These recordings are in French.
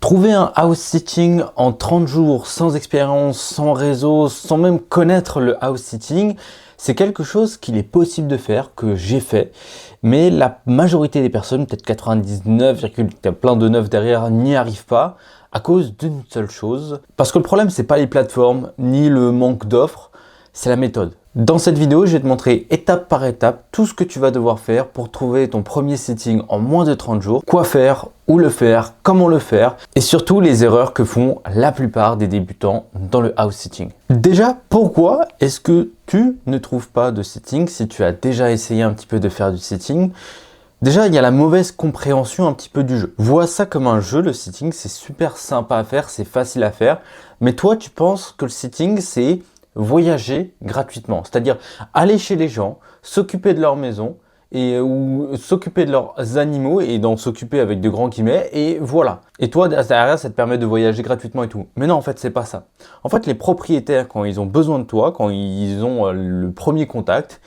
Trouver un house sitting en 30 jours, sans expérience, sans réseau, sans même connaître le house sitting, c'est quelque chose qu'il est possible de faire, que j'ai fait, mais la majorité des personnes, peut-être 99, plein de 9 derrière, n'y arrivent pas à cause d'une seule chose. Parce que le problème, c'est pas les plateformes, ni le manque d'offres, c'est la méthode. Dans cette vidéo, je vais te montrer étape par étape tout ce que tu vas devoir faire pour trouver ton premier sitting en moins de 30 jours, quoi faire, où le faire, comment le faire, et surtout les erreurs que font la plupart des débutants dans le house sitting. Déjà, pourquoi est-ce que tu ne trouves pas de sitting si tu as déjà essayé un petit peu de faire du sitting? Déjà, il y a la mauvaise compréhension un petit peu du jeu. Vois ça comme un jeu, le sitting, c'est super sympa à faire, c'est facile à faire, mais toi, tu penses que le sitting, c'est voyager gratuitement, c'est-à-dire aller chez les gens, s'occuper de leur maison ou s'occuper de leurs animaux et d'en s'occuper avec de grands guillemets et voilà. Et toi derrière ça te permet de voyager gratuitement et tout. Mais non, en fait c'est pas ça. En fait les propriétaires quand ils ont besoin de toi, quand ils ont le premier contact,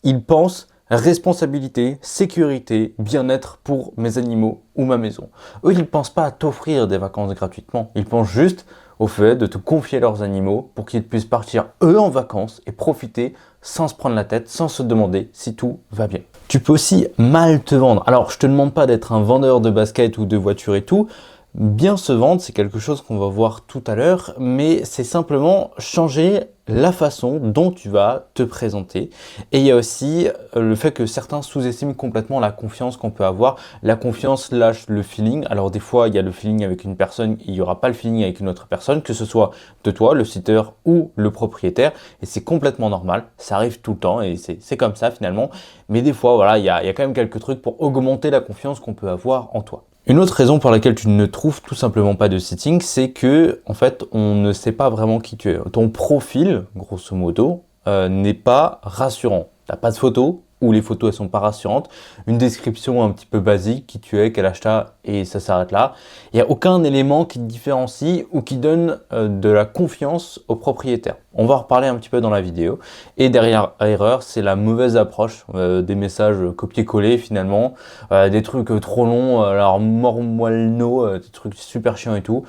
ils pensent responsabilité, sécurité, bien-être pour mes animaux ou ma maison. Eux, ils ne pensent pas à t'offrir des vacances gratuitement. Ils pensent juste au fait de te confier leurs animaux pour qu'ils puissent partir eux en vacances et profiter sans se prendre la tête, sans se demander si tout va bien. Tu peux aussi mal te vendre. Alors, je te demande pas d'être un vendeur de baskets ou de voitures et tout. Bien se vendre, c'est quelque chose qu'on va voir tout à l'heure, mais c'est simplement changer la façon dont tu vas te présenter. Et il y a aussi le fait que certains sous-estiment complètement la confiance qu'on peut avoir. La confiance lâche le feeling. Alors des fois, il y a le feeling avec une personne, il n'y aura pas le feeling avec une autre personne, que ce soit de toi, le sitter ou le propriétaire. Et c'est complètement normal, ça arrive tout le temps et c'est comme ça finalement. Mais des fois, voilà, il y a quand même quelques trucs pour augmenter la confiance qu'on peut avoir en toi. Une autre raison pour laquelle tu ne trouves tout simplement pas de sitting, c'est que en fait, on ne sait pas vraiment qui tu es. Ton profil, grosso modo, n'est pas rassurant. Tu n'as pas de photos ou les photos elles sont pas rassurantes. Une description un petit peu basique, qui tu es, quel âge tu as et ça s'arrête là. Il n'y a aucun élément qui te différencie ou qui donne de la confiance au propriétaire. On va en reparler un petit peu dans la vidéo. Et derrière erreur, c'est la mauvaise approche des messages copier-coller finalement, des trucs trop longs, alors mormoilenos, des trucs super chiants et tout,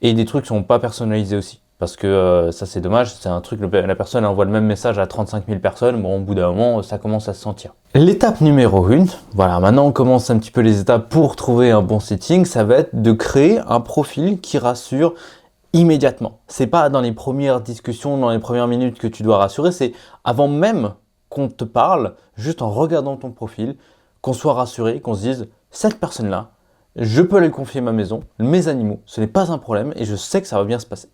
et des trucs qui sont pas personnalisés aussi. Parce que ça c'est dommage, c'est un truc, la personne envoie le même message à 35 000 personnes, bon au bout d'un moment ça commence à se sentir. L'étape numéro 1, voilà, maintenant on commence un petit peu les étapes pour trouver un bon sitting, ça va être de créer un profil qui rassure immédiatement. C'est pas dans les premières discussions, dans les premières minutes que tu dois rassurer, c'est avant même qu'on te parle, juste en regardant ton profil, qu'on soit rassuré, qu'on se dise cette personne-là, je peux lui confier ma maison, mes animaux, ce n'est pas un problème et je sais que ça va bien se passer.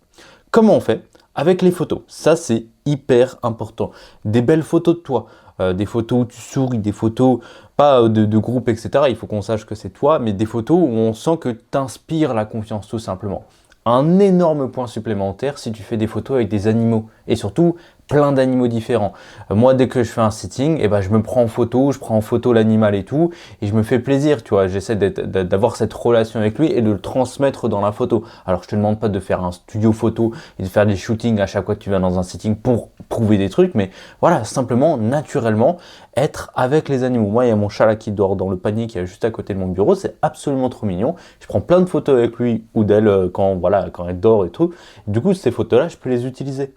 Comment on fait? Avec les photos. Ça, c'est hyper important. Des belles photos de toi, des photos où tu souris, des photos, pas de groupe, etc. Il faut qu'on sache que c'est toi, mais des photos où on sent que tu inspires la confiance, tout simplement. Un énorme point supplémentaire si tu fais des photos avec des animaux et surtout plein d'animaux différents. Moi, dès que je fais un sitting, je me prends en photo, je prends en photo l'animal et tout, et je me fais plaisir, tu vois. J'essaie d'avoir cette relation avec lui et de le transmettre dans la photo. Alors, je te demande pas de faire un studio photo et de faire des shootings à chaque fois que tu vas dans un sitting pour prouver des trucs, mais voilà, simplement, naturellement, être avec les animaux. Moi, il y a mon chat là qui dort dans le panier qui est juste à côté de mon bureau, c'est absolument trop mignon. Je prends plein de photos avec lui ou d'elle quand elle dort et tout. Du coup, ces photos-là, je peux les utiliser.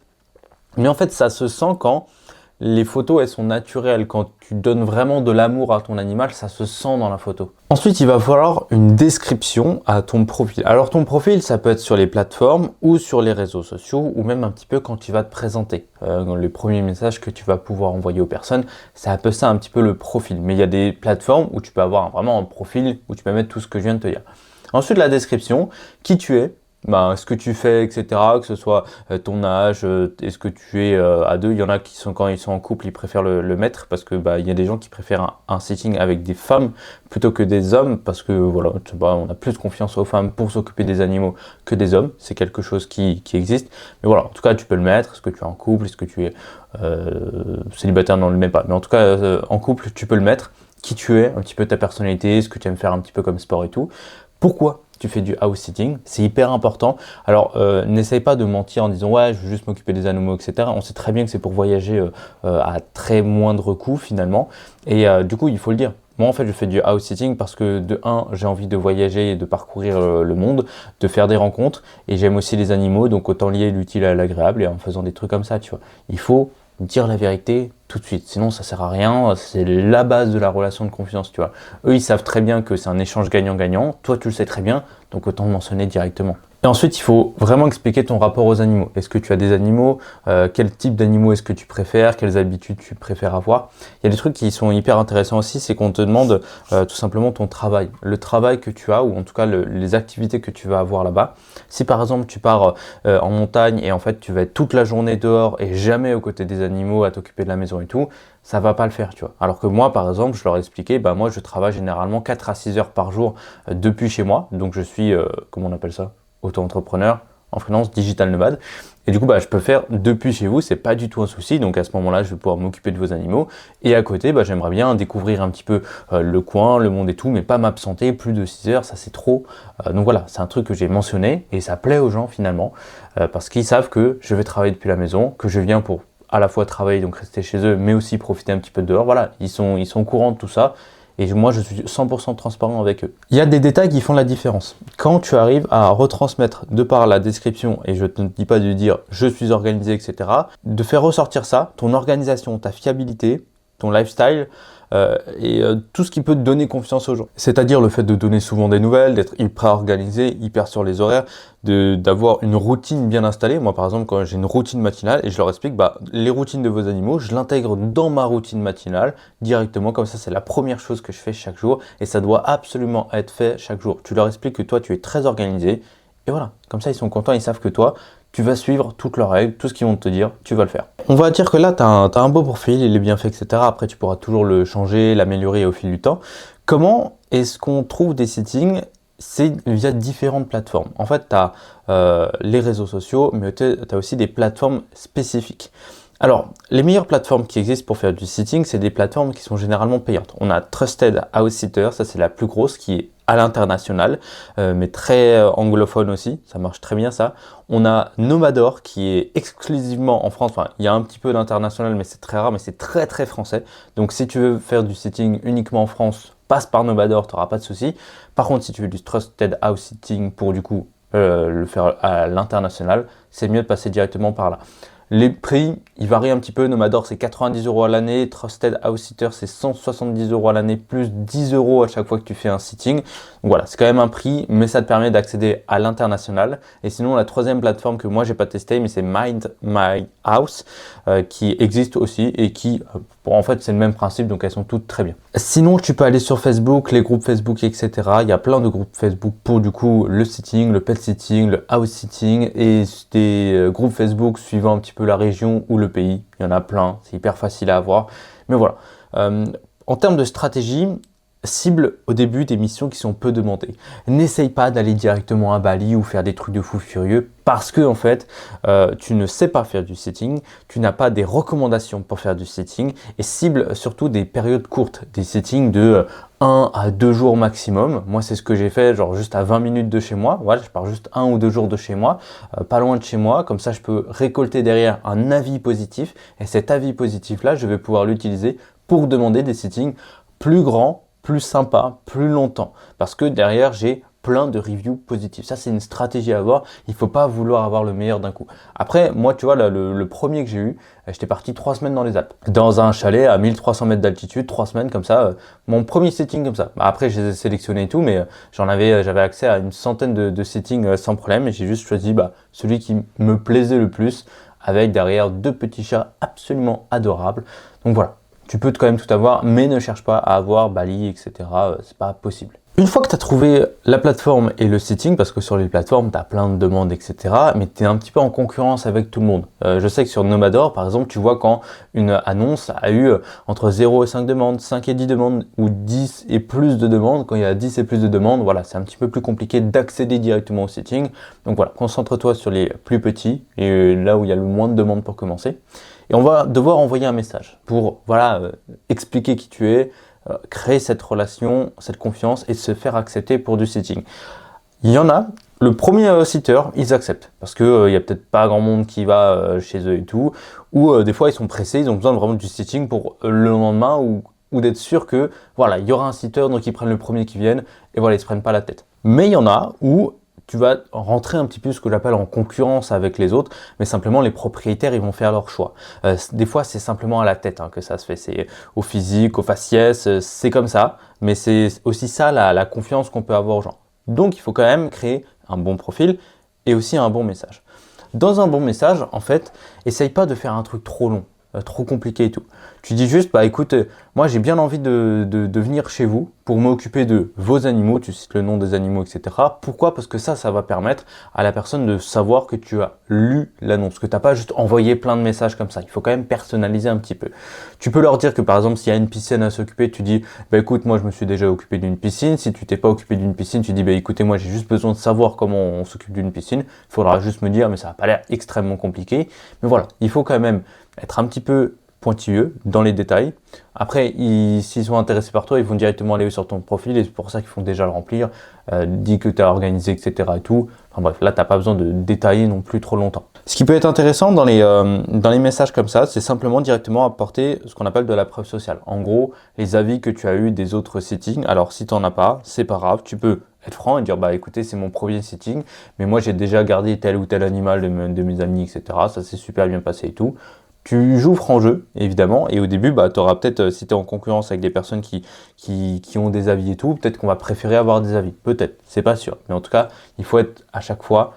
Mais en fait, ça se sent quand les photos, elles sont naturelles. Quand tu donnes vraiment de l'amour à ton animal, ça se sent dans la photo. Ensuite, il va falloir une description à ton profil. Alors, ton profil, ça peut être sur les plateformes ou sur les réseaux sociaux ou même un petit peu quand tu vas te présenter. Les premiers messages que tu vas pouvoir envoyer aux personnes, c'est un peu ça, un petit peu le profil. Mais il y a des plateformes où tu peux avoir vraiment un profil où tu peux mettre tout ce que je viens de te dire. Ensuite, la description, qui tu es. Ce que tu fais, etc., que ce soit ton âge, est-ce que tu es à deux, il y en a qui sont, quand ils sont en couple, ils préfèrent le mettre parce que il y a des gens qui préfèrent un sitting avec des femmes plutôt que des hommes parce que voilà, on a plus confiance aux femmes pour s'occuper des animaux que des hommes, c'est quelque chose qui existe, mais voilà, en tout cas tu peux le mettre, est-ce que tu es en couple, est-ce que tu es célibataire, non, on ne le met pas, mais en tout cas en couple tu peux le mettre, qui tu es, un petit peu ta personnalité, ce que tu aimes faire un petit peu comme sport et tout. Pourquoi tu fais du house sitting? C'est hyper important. Alors, n'essaye pas de mentir en disant « ouais, je veux juste m'occuper des animaux, etc. » On sait très bien que c'est pour voyager à très moindre coût finalement. Et du coup, il faut le dire. Moi, en fait, je fais du house sitting parce que de un, j'ai envie de voyager et de parcourir le monde, de faire des rencontres, et j'aime aussi les animaux, donc autant lier l'utile à l'agréable et en faisant des trucs comme ça, tu vois. Il faut dire la vérité tout de suite, sinon ça sert à rien, c'est la base de la relation de confiance, tu vois. Eux, ils savent très bien que c'est un échange gagnant-gagnant, toi, tu le sais très bien, donc autant le mentionner directement. Et ensuite, il faut vraiment expliquer ton rapport aux animaux. Est-ce que tu as des animaux? Quel type d'animaux est-ce que tu préfères? Quelles habitudes tu préfères avoir? Il y a des trucs qui sont hyper intéressants aussi, c'est qu'on te demande tout simplement ton travail. Le travail que tu as, ou en tout cas les activités que tu vas avoir là-bas. Si par exemple tu pars en montagne et en fait tu vas être toute la journée dehors et jamais aux côtés des animaux à t'occuper de la maison et tout, ça va pas le faire, tu vois. Alors que moi, par exemple, je leur ai expliqué, bah moi je travaille généralement 4 à 6 heures par jour depuis chez moi. Donc je suis, comment on appelle ça? Auto-entrepreneur, en freelance, digital nomade. Et du coup, bah, je peux faire depuis chez vous, c'est pas du tout un souci. Donc à ce moment-là, je vais pouvoir m'occuper de vos animaux. Et à côté, bah, j'aimerais bien découvrir un petit peu le coin, le monde et tout, mais pas m'absenter plus de 6 heures, ça c'est trop. Donc voilà, c'est un truc que j'ai mentionné et ça plaît aux gens finalement, parce qu'ils savent que je vais travailler depuis la maison, que je viens pour à la fois travailler, donc rester chez eux, mais aussi profiter un petit peu de dehors. Voilà, ils sont au courant de tout ça. Et moi, je suis 100% transparent avec eux. Il y a des détails qui font la différence. Quand tu arrives à retransmettre de par la description, et je ne te dis pas de dire « je suis organisé », etc., de faire ressortir ça, ton organisation, ta fiabilité, ton lifestyle, tout ce qui peut te donner confiance aux gens. C'est-à-dire le fait de donner souvent des nouvelles, d'être hyper organisé, hyper sur les horaires, d'avoir une routine bien installée. Moi, par exemple, quand j'ai une routine matinale et je leur explique, bah, les routines de vos animaux, je l'intègre dans ma routine matinale directement. Comme ça, c'est la première chose que je fais chaque jour et ça doit absolument être fait chaque jour. Tu leur expliques que toi, tu es très organisé et voilà. Comme ça, ils sont contents, ils savent que toi, tu vas suivre toutes leurs règles, tout ce qu'ils vont te dire, tu vas le faire. On va dire que là, tu as un beau profil, il est bien fait, etc. Après, tu pourras toujours le changer, l'améliorer au fil du temps. Comment est-ce qu'on trouve des sittings? C'est via différentes plateformes. En fait, tu as les réseaux sociaux, mais tu as aussi des plateformes spécifiques. Alors, les meilleures plateformes qui existent pour faire du sitting, c'est des plateformes qui sont généralement payantes. On a Trusted House Sitter, ça c'est la plus grosse, qui est à l'international, mais très anglophone aussi, ça marche très bien ça. On a Nomador qui est exclusivement en France, enfin il y a un petit peu d'international mais c'est très rare, mais c'est très très français. Donc si tu veux faire du sitting uniquement en France, passe par Nomador, tu n'auras pas de souci. Par contre si tu veux du Trusted House Sitting pour du coup le faire à l'international, c'est mieux de passer directement par là. Les prix, ils varient un petit peu. Nomador, c'est 90 € à l'année. Trusted House Sitter, c'est 170 € à l'année, plus 10 € à chaque fois que tu fais un sitting. Donc voilà, c'est quand même un prix, mais ça te permet d'accéder à l'international. Et sinon, la troisième plateforme que moi, j'ai pas testé, mais c'est Mind My House, qui existe aussi et qui, en fait, c'est le même principe, donc elles sont toutes très bien. Sinon, tu peux aller sur Facebook, les groupes Facebook, etc. Il y a plein de groupes Facebook pour du coup le sitting, le pet sitting, le house sitting et des groupes Facebook suivant un petit peu la région ou le pays. Il y en a plein, c'est hyper facile à avoir. Mais voilà. En termes de stratégie, cible au début des missions qui sont peu demandées. N'essaye pas d'aller directement à Bali ou faire des trucs de fou furieux parce que en fait, tu ne sais pas faire du sitting, tu n'as pas des recommandations pour faire du sitting et cible surtout des périodes courtes, des sittings de 1 à 2 jours maximum. Moi, c'est ce que j'ai fait, genre juste à 20 minutes de chez moi. Voilà, je pars juste 1 ou 2 jours de chez moi, pas loin de chez moi. Comme ça, je peux récolter derrière un avis positif et cet avis positif-là, je vais pouvoir l'utiliser pour demander des sittings plus grands, plus sympa, plus longtemps. Parce que derrière, j'ai plein de reviews positifs. Ça, c'est une stratégie à avoir. Il ne faut pas vouloir avoir le meilleur d'un coup. Après, moi, tu vois, là, le premier que j'ai eu, j'étais parti 3 semaines dans les Alpes. Dans un chalet à 1300 mètres d'altitude, 3 semaines comme ça. Mon premier setting comme ça. Bah, après, je les ai sélectionnés et tout, mais j'avais accès à une centaine de settings sans problème. Et j'ai juste choisi celui qui me plaisait le plus, avec derrière 2 petits chats absolument adorables. Donc voilà. Tu peux quand même tout avoir, mais ne cherche pas à avoir Bali, etc. C'est pas possible. Une fois que tu as trouvé la plateforme et le sitting, parce que sur les plateformes, tu as plein de demandes, etc., mais tu es un petit peu en concurrence avec tout le monde. Je sais que sur Nomador, par exemple, tu vois quand une annonce a eu entre 0 et 5 demandes, 5 et 10 demandes, ou 10 et plus de demandes. Quand il y a 10 et plus de demandes, voilà, c'est un petit peu plus compliqué d'accéder directement au sitting. Donc voilà, concentre-toi sur les plus petits, et là où il y a le moins de demandes pour commencer. Et on va devoir envoyer un message pour expliquer qui tu es, créer cette relation, cette confiance et se faire accepter pour du sitting. Il y en a, le premier sitter, ils acceptent parce que il y a peut-être pas grand monde qui va chez eux et tout, ou des fois ils sont pressés, ils ont besoin vraiment du sitting pour le lendemain ou ou d'être sûr que voilà, il y aura un sitter, donc ils prennent le premier qui vienne et voilà, ils se prennent pas la tête. Mais il y en a où tu vas rentrer un petit peu ce que j'appelle en concurrence avec les autres, mais simplement les propriétaires ils vont faire leur choix. Des fois c'est simplement à la tête que ça se fait, c'est au physique, au faciès, c'est comme ça, mais c'est aussi ça la confiance qu'on peut avoir aux gens. Donc il faut quand même créer un bon profil et aussi un bon message. Dans un bon message, en fait, essaye pas de faire un truc trop long, trop compliqué et tout. Tu dis juste, bah écoute, moi j'ai bien envie de venir chez vous pour m'occuper de vos animaux, tu cites le nom des animaux, etc. Pourquoi? Parce que ça va permettre à la personne de savoir que tu as lu l'annonce, que tu n'as pas juste envoyé plein de messages comme ça. Il faut quand même personnaliser un petit peu. Tu peux leur dire que par exemple, s'il y a une piscine à s'occuper, tu dis, bah écoute, moi je me suis déjà occupé d'une piscine. Si tu t'es pas occupé d'une piscine, tu dis, bah écoutez, moi j'ai juste besoin de savoir comment on s'occupe d'une piscine. Il faudra juste me dire, mais ça n'a pas l'air extrêmement compliqué. Mais voilà, il faut quand même être un petit peu pointilleux dans les détails. Après, s'ils sont intéressés par toi, ils vont directement aller sur ton profil et c'est pour ça qu'ils font déjà le remplir. Dis que tu as organisé, etc. et tout. Enfin bref, là, tu n'as pas besoin de détailler non plus trop longtemps. Ce qui peut être intéressant dans les messages comme ça, c'est simplement directement apporter ce qu'on appelle de la preuve sociale. En gros, les avis que tu as eu des autres sittings. Alors, si tu n'en as pas, c'est pas grave. Tu peux être franc et dire, bah écoutez, c'est mon premier sitting, mais moi, j'ai déjà gardé tel ou tel animal de mes amis, etc. Ça s'est super bien passé et tout. Tu joues franc jeu, évidemment, et au début, bah, tu auras peut-être, si tu es en concurrence avec des personnes qui ont des avis et tout, peut-être qu'on va préférer avoir des avis. Peut-être, c'est pas sûr. Mais en tout cas, il faut être à chaque fois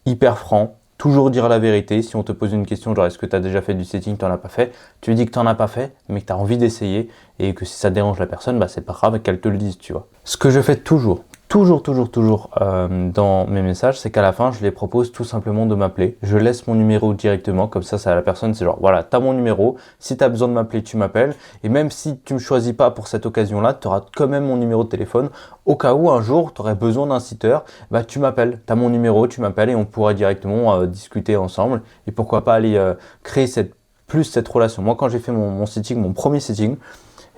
hyper franc, toujours dire la vérité. Si on te pose une question, genre est-ce que tu as déjà fait du setting, tu n'en as pas fait, tu dis que tu n'en as pas fait, mais que tu as envie d'essayer, et que si ça dérange la personne, bah, c'est pas grave qu'elle te le dise, tu vois. Ce que je fais toujours dans mes messages, c'est qu'à la fin, je les propose tout simplement de m'appeler. Je laisse mon numéro directement, comme ça, la personne, c'est genre, voilà, t'as mon numéro, si t'as besoin de m'appeler, tu m'appelles. Et même si tu me choisis pas pour cette occasion-là, tu auras quand même mon numéro de téléphone. Au cas où, un jour, tu aurais besoin d'un sitter, bah, tu m'appelles, t'as mon numéro, tu m'appelles et on pourra directement discuter ensemble. Et pourquoi pas aller créer cette relation. Moi, quand j'ai fait mon sitting, mon premier sitting,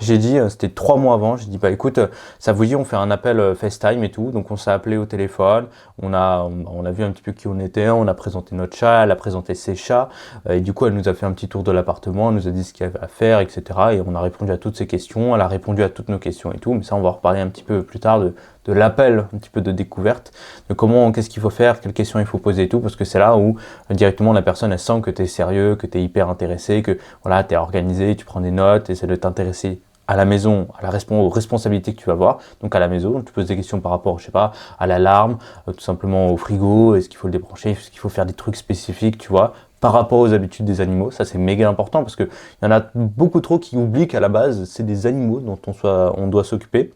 j'ai dit, c'était 3 mois avant, j'ai dit, bah écoute, ça vous dit, on fait un appel FaceTime et tout. Donc on s'est appelé au téléphone, on a vu un petit peu qui on était, on a présenté notre chat, elle a présenté ses chats, et du coup elle nous a fait un petit tour de l'appartement, elle nous a dit ce qu'il y avait à faire, etc. Et on a répondu à toutes ses questions, elle a répondu à toutes nos questions et tout. Mais ça, on va en reparler un petit peu plus tard de l'appel, un petit peu de découverte, de qu'est-ce qu'il faut faire, quelles questions il faut poser et tout, parce que c'est là où directement la personne, elle sent que tu es sérieux, que tu es hyper intéressé, que voilà, tu es organisé, tu prends des notes, essaie de t'intéresser à la maison, aux responsabilités que tu vas avoir. Donc à la maison, tu poses des questions par rapport, je sais pas, à l'alarme, tout simplement au frigo, est-ce qu'il faut le débrancher, est-ce qu'il faut faire des trucs spécifiques, tu vois, par rapport aux habitudes des animaux. Ça, c'est méga important parce que il y en a beaucoup trop qui oublient qu'à la base, c'est des animaux dont on doit s'occuper.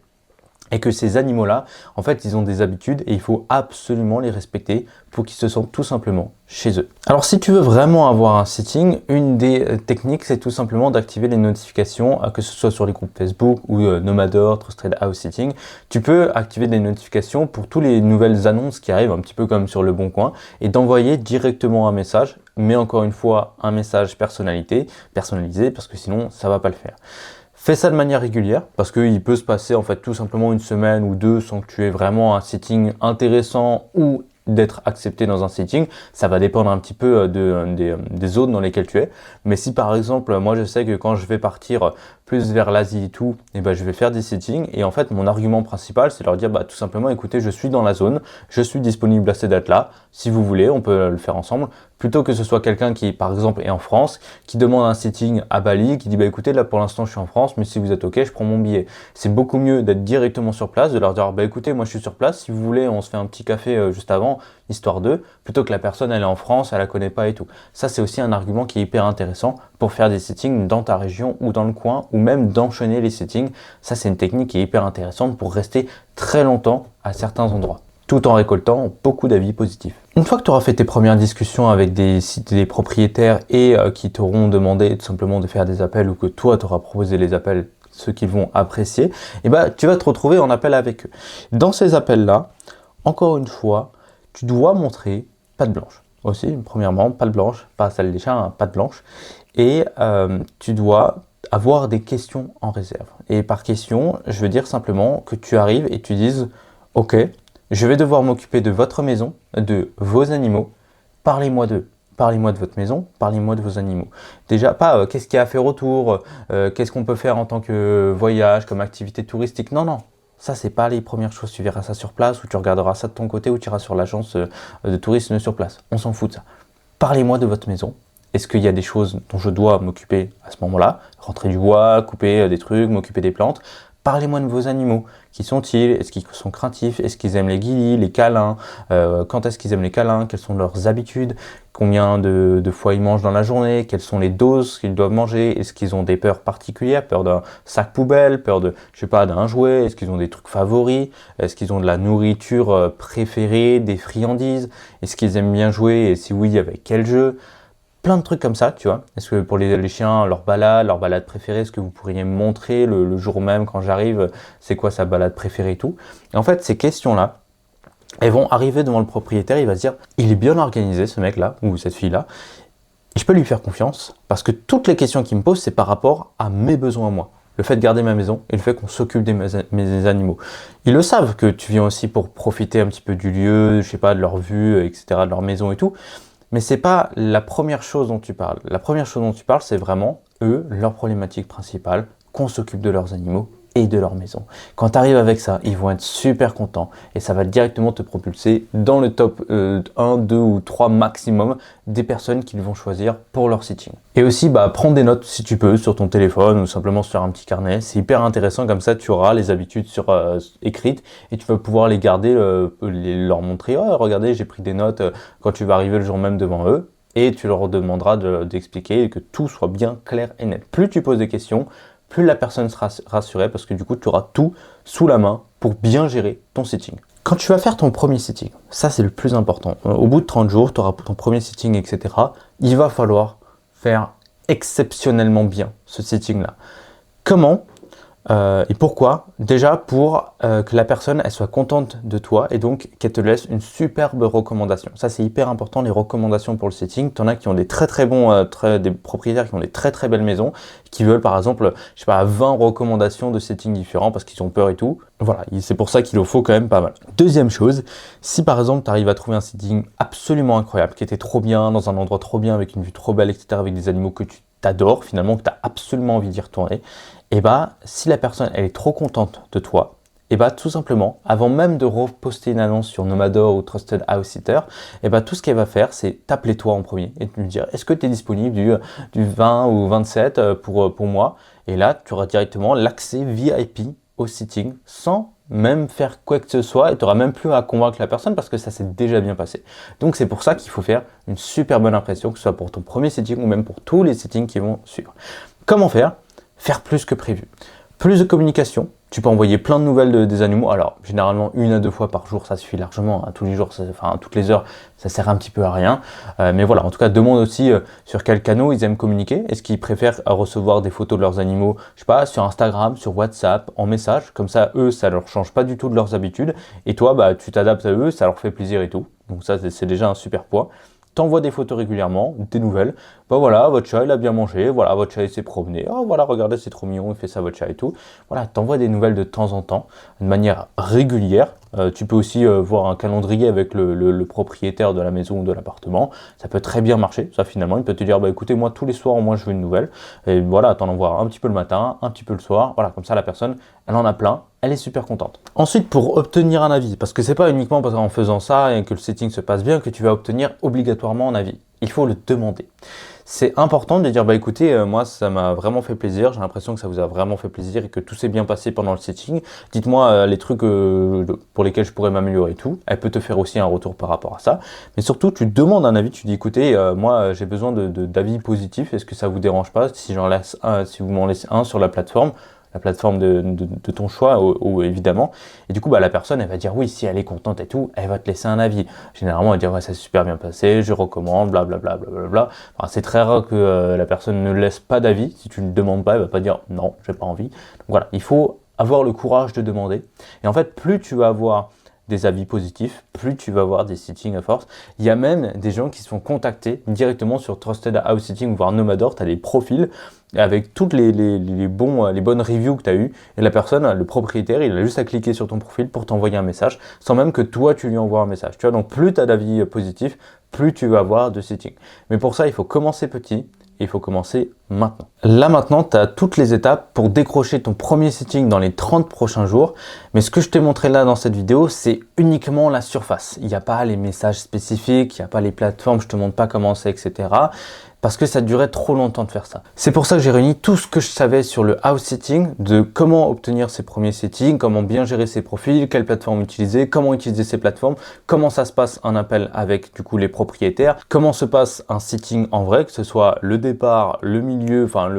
Et que ces animaux-là, en fait, ils ont des habitudes et il faut absolument les respecter pour qu'ils se sentent tout simplement chez eux. Alors, si tu veux vraiment avoir un sitting, une des techniques, c'est tout simplement d'activer les notifications, que ce soit sur les groupes Facebook ou Nomador, Trusted House Sitting. Tu peux activer des notifications pour toutes les nouvelles annonces qui arrivent, un petit peu comme sur Le Bon Coin, et d'envoyer directement un message, mais encore une fois, un message personnalisé, parce que sinon, ça va pas le faire. Fais ça de manière régulière parce qu'il peut se passer en fait tout simplement une semaine ou deux sans que tu aies vraiment un sitting intéressant ou d'être accepté dans un sitting. Ça va dépendre un petit peu des zones dans lesquelles tu es. Mais si par exemple, moi je sais que quand je vais partir plus vers l'Asie et tout, et ben je vais faire des sittings et en fait mon argument principal c'est leur dire bah tout simplement écoutez je suis dans la zone, je suis disponible à ces dates-là, si vous voulez on peut le faire ensemble, plutôt que ce soit quelqu'un qui par exemple est en France, qui demande un sitting à Bali, qui dit bah écoutez là pour l'instant je suis en France mais si vous êtes ok je prends mon billet. C'est beaucoup mieux d'être directement sur place, de leur dire bah écoutez moi je suis sur place, si vous voulez on se fait un petit café juste avant, histoire d'eux, plutôt que la personne elle est en France, elle la connaît pas et tout. Ça c'est aussi un argument qui est hyper intéressant pour faire des sittings dans ta région ou dans le coin ou même d'enchaîner les sittings. Ça c'est une technique qui est hyper intéressante pour rester très longtemps à certains endroits, tout en récoltant beaucoup d'avis positifs. Une fois que tu auras fait tes premières discussions avec des propriétaires et qui t'auront demandé tout simplement de faire des appels ou que toi tu auras proposé les appels, ceux qu'ils vont apprécier, et ben tu vas te retrouver en appel avec eux. Dans ces appels-là, encore une fois, tu dois montrer patte blanche. Aussi, premièrement, patte blanche, pas celle des chats, hein, patte blanche. Et tu dois avoir des questions en réserve. Et par question, je veux dire simplement que tu arrives et tu dises ok, je vais devoir m'occuper de votre maison, de vos animaux, parlez-moi d'eux. Parlez-moi de votre maison, parlez-moi de vos animaux. Déjà, pas qu'est-ce qu'il y a à faire autour, qu'est-ce qu'on peut faire en tant que voyage, comme activité touristique. Non, non, ça, c'est pas les premières choses. Tu verras ça sur place ou tu regarderas ça de ton côté ou tu iras sur l'agence de tourisme sur place. On s'en fout de ça. Parlez-moi de votre maison. Est-ce qu'il y a des choses dont je dois m'occuper à ce moment-là? Rentrer du bois, couper des trucs, m'occuper des plantes. Parlez-moi de vos animaux. Qui sont-ils? Est-ce qu'ils sont craintifs? Est-ce qu'ils aiment les guilis, les câlins? Quand est-ce qu'ils aiment les câlins? Quelles sont leurs habitudes? Combien de fois ils mangent dans la journée? Quelles sont les doses qu'ils doivent manger? Est-ce qu'ils ont des peurs particulières? Peur d'un sac poubelle? Peur de, je sais pas, d'un jouet? Est-ce qu'ils ont des trucs favoris? Est-ce qu'ils ont de la nourriture préférée, des friandises? Est-ce qu'ils aiment bien jouer? Et si oui, avec quel jeu? Plein de trucs comme ça, tu vois. Est-ce que pour les chiens, leur balade préférée, est-ce que vous pourriez me montrer le jour même quand j'arrive, c'est quoi sa balade préférée et tout. Et en fait, ces questions-là, elles vont arriver devant le propriétaire, il va se dire, il est bien organisé ce mec-là, ou cette fille-là, je peux lui faire confiance, parce que toutes les questions qu'il me pose, c'est par rapport à mes besoins à moi. Le fait de garder ma maison et le fait qu'on s'occupe de mes animaux. Ils le savent que tu viens aussi pour profiter un petit peu du lieu, je sais pas, de leur vue, etc., de leur maison et tout. Mais c'est pas la première chose dont tu parles. La première chose dont tu parles, c'est vraiment eux, leur problématique principale, qu'on s'occupe de leurs animaux et de leur maison. Quand tu arrives avec ça, ils vont être super contents et ça va directement te propulser dans le top 1, 2 ou 3 maximum des personnes qu'ils vont choisir pour leur sitting. Et aussi, prends des notes si tu peux sur ton téléphone ou simplement sur un petit carnet. C'est hyper intéressant, comme ça tu auras les habitudes écrites et tu vas pouvoir les garder, leur montrer, oh, regardez, j'ai pris des notes quand tu vas arriver le jour même devant eux. Et tu leur demanderas d'expliquer et que tout soit bien clair et net. Plus tu poses des questions, plus la personne sera rassurée parce que du coup, tu auras tout sous la main pour bien gérer ton sitting. Quand tu vas faire ton premier sitting, ça c'est le plus important. Au bout de 30 jours, tu auras ton premier sitting, etc. Il va falloir faire exceptionnellement bien ce sitting-là. Comment et pourquoi? Déjà pour que la personne elle soit contente de toi et donc qu'elle te laisse une superbe recommandation. Ça c'est hyper important, les recommandations pour le setting. T'en as qui ont des très bons, des propriétaires qui ont des très belles maisons, qui veulent par exemple, je sais pas, 20 recommandations de setting différents parce qu'ils ont peur et tout. Voilà, c'est pour ça qu'il en faut quand même pas mal. Deuxième chose, si par exemple tu arrives à trouver un setting absolument incroyable, qui était trop bien, dans un endroit trop bien, avec une vue trop belle, etc., avec des animaux que tu t'adores finalement, que tu as absolument envie d'y retourner, et si la personne elle est trop contente de toi, et tout simplement, avant même de reposter une annonce sur Nomador ou Trusted House Sitter, tout ce qu'elle va faire, c'est t'appeler toi en premier et te dire est-ce que tu es disponible du 20 ou 27 pour moi. Et là, tu auras directement l'accès VIP au sitting sans même faire quoi que ce soit et tu n'auras même plus à convaincre la personne parce que ça s'est déjà bien passé. Donc c'est pour ça qu'il faut faire une super bonne impression, que ce soit pour ton premier sitting ou même pour tous les sittings qui vont suivre. Comment faire? Faire plus que prévu. Plus de communication, tu peux envoyer plein de nouvelles des animaux. Alors, généralement, 1 à 2 fois par jour, ça suffit largement. Tous les jours, toutes les heures, ça sert un petit peu à rien. Mais voilà, en tout cas, demande aussi sur quel canal ils aiment communiquer. Est-ce qu'ils préfèrent recevoir des photos de leurs animaux, je sais pas, sur Instagram, sur WhatsApp, en message. Comme ça, eux, ça leur change pas du tout de leurs habitudes. Et toi, tu t'adaptes à eux, ça leur fait plaisir et tout. Donc ça, c'est déjà un super point. T'envoies des photos régulièrement, des nouvelles. Voilà, votre chat, il a bien mangé. Voilà, votre chat, il s'est promené. Oh, voilà, regardez, c'est trop mignon, il fait ça, votre chat et tout. Voilà, t'envoies des nouvelles de temps en temps, de manière régulière. Tu peux aussi voir un calendrier avec le propriétaire de la maison ou de l'appartement. Ça peut très bien marcher, ça, finalement. Il peut te dire, écoutez, moi, tous les soirs, au moins, je veux une nouvelle. Et voilà, t'en envoies un petit peu le matin, un petit peu le soir. Voilà, comme ça, la personne, elle en a plein. Elle est super contente. Ensuite, pour obtenir un avis, parce que c'est pas uniquement parce qu'en faisant ça et que le setting se passe bien que tu vas obtenir obligatoirement un avis. Il faut le demander. C'est important de dire, écoutez, moi ça m'a vraiment fait plaisir, j'ai l'impression que ça vous a vraiment fait plaisir et que tout s'est bien passé pendant le setting. Dites-moi les trucs pour lesquels je pourrais m'améliorer et tout. Elle peut te faire aussi un retour par rapport à ça. Mais surtout, tu demandes un avis, tu dis, écoutez, moi j'ai besoin d'avis positifs, est-ce que ça vous dérange pas si j'en laisse un, si vous m'en laissez un sur la plateforme de ton choix, évidemment. Et du coup, la personne, elle va dire oui, si elle est contente et tout, elle va te laisser un avis. Généralement, elle va dire ouais, ça s'est super bien passé, je recommande, blablabla. Enfin, c'est très rare que la personne ne laisse pas d'avis. Si tu ne demandes pas, elle va pas dire non, j'ai pas envie. Donc voilà, il faut avoir le courage de demander. Et en fait, plus tu vas avoir des avis positifs, plus tu vas avoir des sittings à force. Il y a même des gens qui se font contacter directement sur Trusted House Sitting, voire Nomador, tu as des profils avec toutes les bonnes reviews que tu as eues, et la personne, le propriétaire, il a juste à cliquer sur ton profil pour t'envoyer un message, sans même que toi tu lui envoies un message. Tu vois, donc plus tu as d'avis positifs, plus tu vas avoir de settings. Mais pour ça, il faut commencer petit. Il faut commencer maintenant. Là maintenant, tu as toutes les étapes pour décrocher ton premier setting dans les 30 prochains jours. Mais ce que je t'ai montré là dans cette vidéo, c'est uniquement la surface. Il n'y a pas les messages spécifiques, il n'y a pas les plateformes, je te montre pas comment c'est, etc. Parce que ça durait trop longtemps de faire ça. C'est pour ça que j'ai réuni tout ce que je savais sur le house setting, de comment obtenir ses premiers settings, comment bien gérer ses profils, quelle plateforme utiliser, comment utiliser ces plateformes, comment ça se passe un appel avec du coup les propriétaires, comment se passe un setting en vrai, que ce soit le départ, le milieu, enfin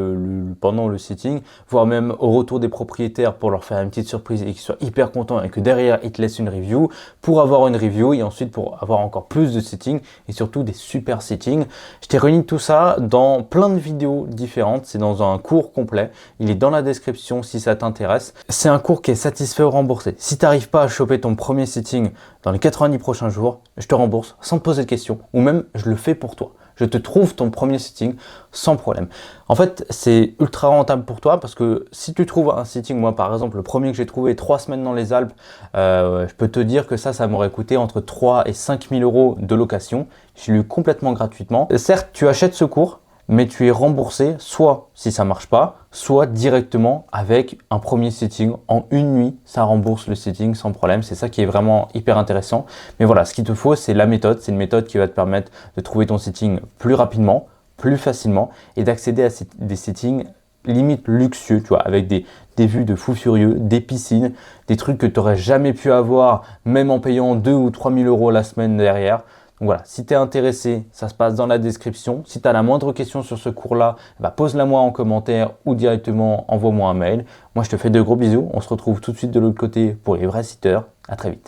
pendant le setting, voire même au retour des propriétaires pour leur faire une petite surprise et qu'ils soient hyper contents et que derrière ils te laissent une review, pour avoir une review et ensuite pour avoir encore plus de settings et surtout des super settings. Je t'ai réuni tout ça dans plein de vidéos différentes, c'est dans un cours complet, il est dans la description si ça t'intéresse. C'est un cours qui est satisfait ou remboursé. Si tu n'arrives pas à choper ton premier setting dans les 90 prochains jours, je te rembourse sans te poser de questions, ou même je le fais pour toi. Je te trouve ton premier setting sans problème. En fait, c'est ultra rentable pour toi parce que si tu trouves un setting, moi par exemple, le premier que j'ai trouvé 3 semaines dans les Alpes, je peux te dire que ça m'aurait coûté entre 3 et 5 000 euros de location. Je l'ai eu complètement gratuitement. Certes, tu achètes ce cours, mais tu es remboursé soit si ça marche pas, soit directement avec un premier setting. En une nuit, ça rembourse le setting sans problème. C'est ça qui est vraiment hyper intéressant. Mais voilà, ce qu'il te faut, c'est la méthode. C'est une méthode qui va te permettre de trouver ton setting plus rapidement, plus facilement et d'accéder à des settings limite luxueux, tu vois, avec des vues de fou furieux, des piscines, des trucs que tu n'aurais jamais pu avoir, même en payant 2 ou 3 000 euros la semaine derrière. Donc voilà, si tu es intéressé, ça se passe dans la description. Si tu as la moindre question sur ce cours-là, pose-la moi en commentaire ou directement envoie-moi un mail. Moi, je te fais de gros bisous. On se retrouve tout de suite de l'autre côté pour les vrais sitters. À très vite.